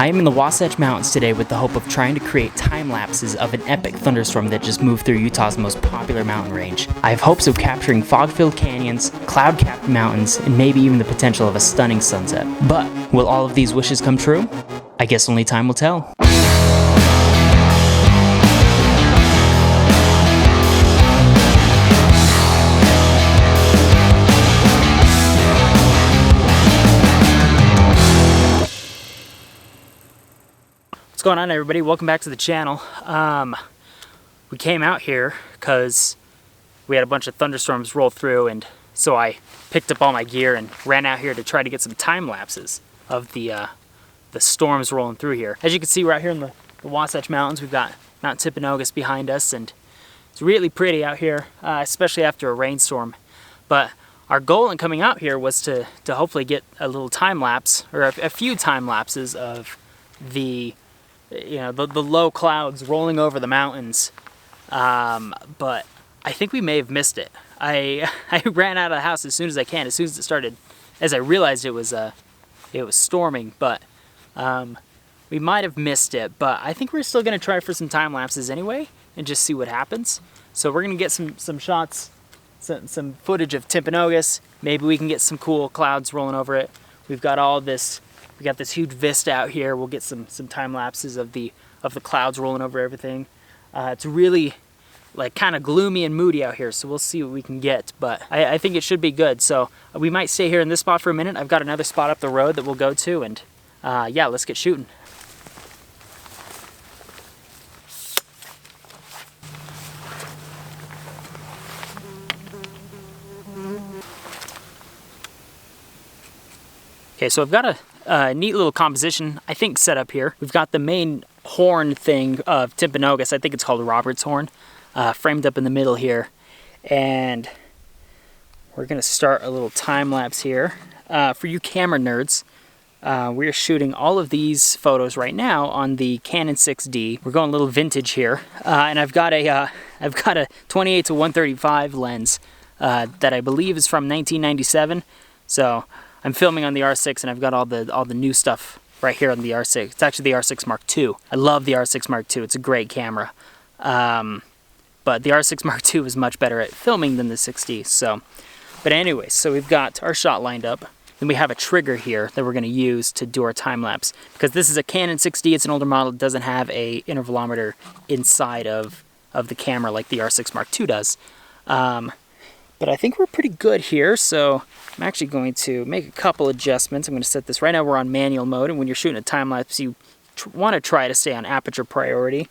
I am in the Wasatch Mountains today with the hope of trying to create time lapses of an epic thunderstorm that just moved through Utah's most popular mountain range. I have hopes of capturing fog-filled canyons, cloud-capped mountains, and maybe even the potential of a stunning sunset. But will all of these wishes come true? I guess only time will tell. What's going on, everybody? Welcome back to the channel. We came out here because we had a bunch of thunderstorms roll through, and so I picked up all my gear and ran out here to try to get some time lapses of the storms rolling through here. As you can see, we're out here in the Wasatch Mountains. We've got Mount Timpanogos behind us, and it's really pretty out here, especially after a rainstorm. But our goal in coming out here was to hopefully get a little time lapse, or a few time lapses of the the low clouds rolling over the mountains, but I think we may have missed it. I ran out of the house as soon as it started, as I realized it was storming, but we might have missed it. But I think we're still gonna try for some time lapses anyway and just see what happens. So we're gonna get some shots, some footage of Timpanogos. Maybe we can get some cool clouds rolling over it. We've got all this. We got this huge vista out here. We'll get some time lapses of the clouds rolling over everything. It's really like kind of gloomy and moody out here, so we'll see what we can get. But I think it should be good. So we might stay here in this spot for a minute. I've got another spot up the road that we'll go to, and yeah, let's get shooting. Okay, so I've got a neat little composition, I think, set up here. We've got the main horn thing of Timpanogos, I think it's called Robert's horn, framed up in the middle here. And we're gonna start a little time lapse here. For you camera nerds, we're shooting all of these photos right now on the Canon 6D. We're going a little vintage here, and I've got a 28 to 135 lens that I believe is from 1997. So I'm filming on the R6, and I've got all the new stuff right here on the R6. It's actually the R6 Mark II. I love the R6 Mark II. It's a great camera. But the R6 Mark II is much better at filming than the 6D. So, but anyways, so we've got our shot lined up. Then we have a trigger here that we're going to use to do our time lapse. Because this is a Canon 6D, it's an older model. It doesn't have a intervalometer inside of the camera like the R6 Mark II does. But I think we're pretty good here, so I'm actually going to make a couple adjustments. I'm going to set this, right now we're on manual mode, and when you're shooting a time-lapse, you want to try to stay on aperture priority.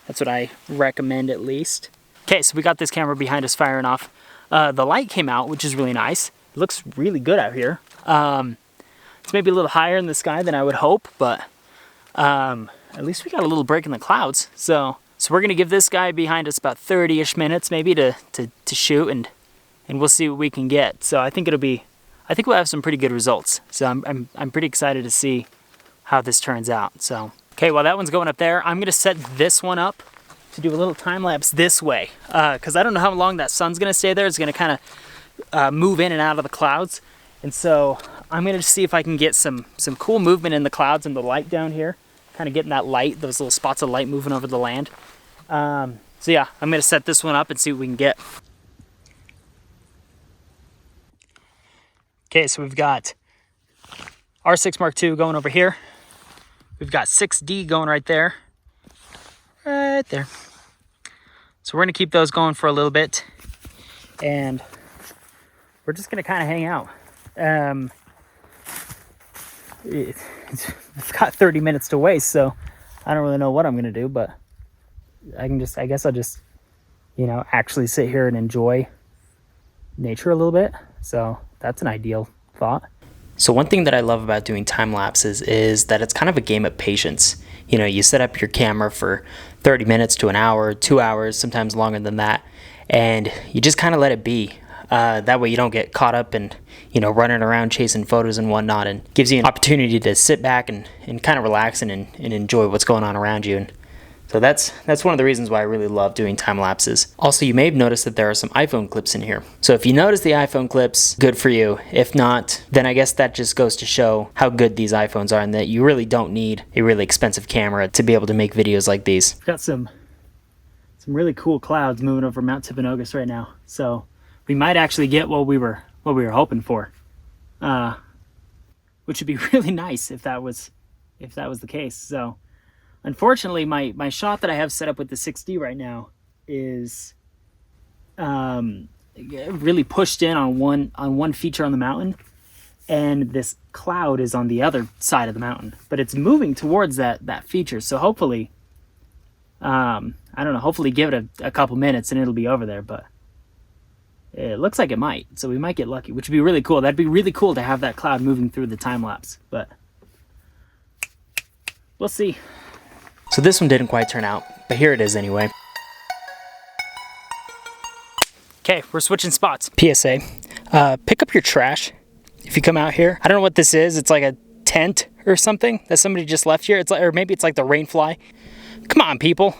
That's what I recommend, at least. Okay, so we got this camera behind us firing off. The light came out, which is really nice. It looks really good out here. It's maybe a little higher in the sky than I would hope, but at least we got a little break in the clouds. So we're going to give this guy behind us about 30-ish minutes maybe to shoot, and we'll see what we can get. So I think we'll have some pretty good results. So I'm pretty excited to see how this turns out. So, okay, while that one's going up there, I'm gonna set this one up to do a little time lapse this way. Cause I don't know how long that sun's gonna stay there. It's gonna kind of move in and out of the clouds. And so I'm gonna see if I can get some cool movement in the clouds and the light down here. Kind of getting that light, those little spots of light moving over the land. So yeah, I'm gonna set this one up and see what we can get. Okay, so we've got R6 Mark II going over here. We've got 6D going right there. Right there. So we're gonna keep those going for a little bit, and we're just gonna kind of hang out. It's got 30 minutes to waste, so I don't really know what I'm gonna do, but I guess I'll just, actually sit here and enjoy nature a little bit. So that's an ideal thought. So one thing that I love about doing time lapses is that it's kind of a game of patience. You set up your camera for 30 minutes to an hour, 2 hours, sometimes longer than that, and you just kind of let it be. That way you don't get caught up in, running around chasing photos and whatnot, and gives you an opportunity to sit back and kind of relax and enjoy what's going on around you. And So that's one of the reasons why I really love doing time lapses. Also, you may have noticed that there are some iPhone clips in here. So if you notice the iPhone clips, good for you. If not, then I guess that just goes to show how good these iPhones are and that you really don't need a really expensive camera to be able to make videos like these. We've got some really cool clouds moving over Mount Timpanogos right now. So we might actually get what we were hoping for, which would be really nice if that was the case. So unfortunately, my shot that I have set up with the 6D right now is really pushed in on one feature on the mountain, and this cloud is on the other side of the mountain, but it's moving towards that feature. So hopefully, I don't know, hopefully give it a couple minutes and it'll be over there, but it looks like it might. So we might get lucky, which would be really cool. That'd be really cool to have that cloud moving through the time lapse, but we'll see. So this one didn't quite turn out, but here it is anyway. Okay, we're switching spots. PSA, pick up your trash if you come out here. I don't know what this is. It's like a tent or something that somebody just left here. It's like, or maybe it's like the rainfly. Come on, people.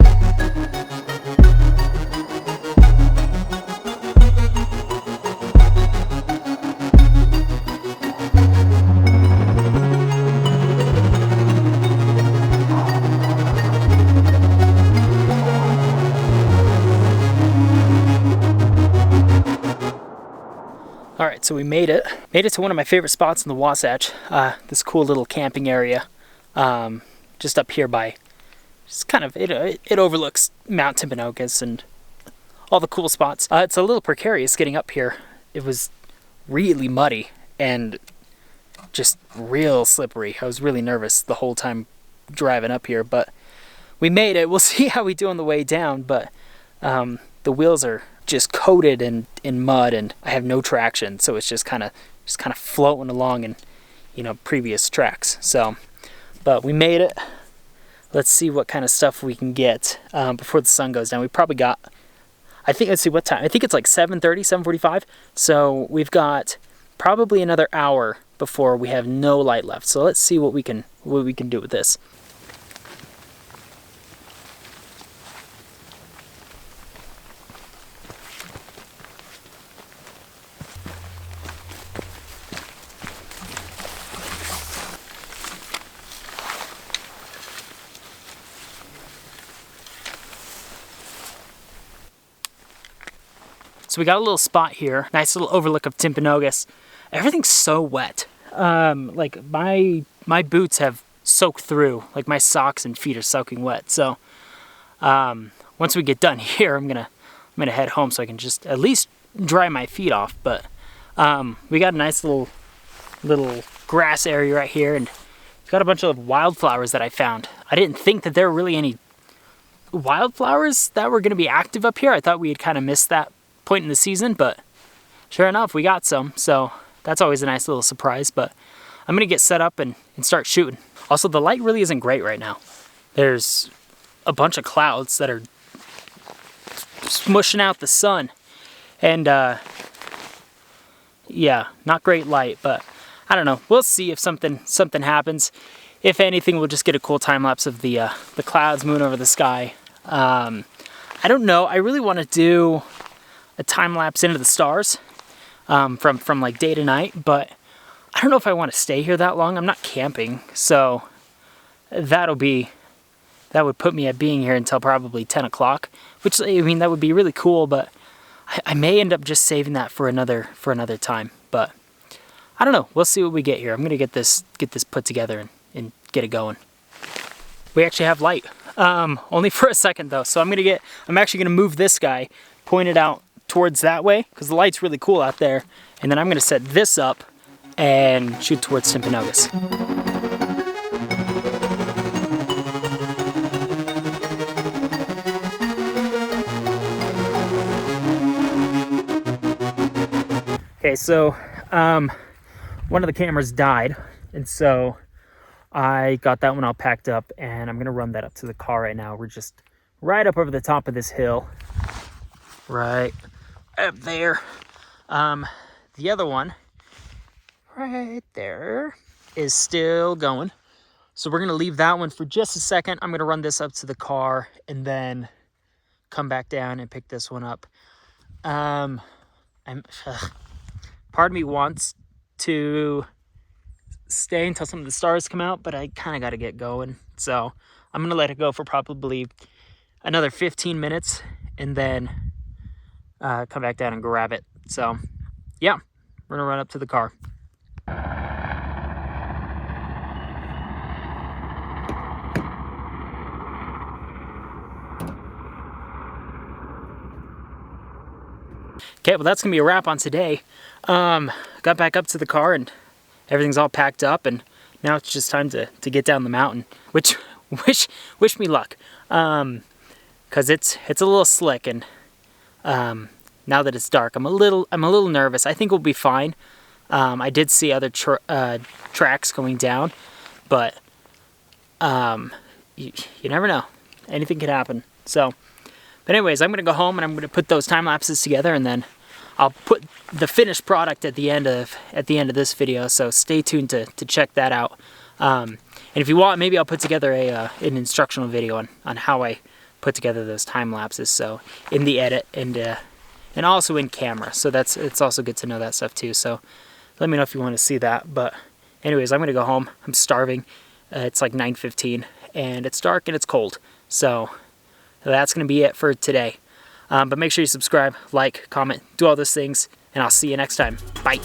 All right, so we made it to one of my favorite spots in the Wasatch, this cool little camping area, just up here by, just kind of, it overlooks Mount Timpanogos and all the cool spots. It's a little precarious getting up here. It was really muddy and just real slippery. I was really nervous the whole time driving up here, but we made it. We'll see how we do on the way down, but the wheels are just coated in mud and I have no traction, so it's just kind of floating along in, previous tracks. So, but we made it. Let's see what kind of stuff we can get before the sun goes down. We probably got, let's see what time. I think it's like 7:30, 7:45. So we've got probably another hour before we have no light left. So let's see what we can do with this. So we got a little spot here, nice little overlook of Timpanogos. Everything's so wet. Like my boots have soaked through, like my socks and feet are soaking wet. So once we get done here, I'm gonna head home so I can just at least dry my feet off. But we got a nice little grass area right here, and we've got a bunch of wildflowers that I found. I didn't think that there were really any wildflowers that were gonna be active up here. I thought we had kind of missed that point in the season, but sure enough, we got some. So that's always a nice little surprise, but I'm gonna get set up and start shooting. Also, the light really isn't great right now. There's a bunch of clouds that are smushing out the sun, and yeah, not great light, but I don't know. We'll see if something happens. If anything, we'll just get a cool time lapse of the clouds moving over the sky. I don't know. I really want to do a time lapse into the stars from like day to night, but I don't know if I want to stay here that long. I'm not camping, so that would put me at being here until probably 10 o'clock, which, I mean, that would be really cool, but I may end up just saving that for another time. But I don't know. We'll see what we get here. I'm gonna get this put together and get it going. We actually have light, only for a second though. So I'm actually gonna move this guy, point it out towards that way, because the light's really cool out there. And then I'm gonna set this up and shoot towards Timpanogos. Okay, so one of the cameras died, and so I got that one all packed up, and I'm gonna run that up to the car right now. We're just right up over the top of this hill, right up there. The other one right there is still going, So we're gonna leave that one for just a second. I'm gonna run this up to the car and then come back down and pick this one up. Part of me wants to stay until some of the stars come out, but I kind of got to get going. So I'm going to let it go for probably another 15 minutes and then come back down and grab it. So yeah, we're going to run up to the car. Okay, well that's going to be a wrap on today. Got back up to the car and everything's all packed up, and now it's just time to get down the mountain, which wish me luck, because it's a little slick, and now that it's dark, I'm a little nervous. I think we'll be fine. I did see other tracks going down, but you never know. Anything could happen. So, but anyways, I'm gonna go home and I'm gonna put those time lapses together, and then I'll put the finished product at the end of this video. So stay tuned to check that out. And if you want, maybe I'll put together an instructional video on how I put together those time lapses. So in the edit and also in camera. So it's also good to know that stuff too. So let me know if you want to see that. But anyways, I'm gonna go home. I'm starving. It's like 9:15 and it's dark and it's cold. So that's gonna be it for today. But make sure you subscribe, like, comment, do all those things, and I'll see you next time. Bye.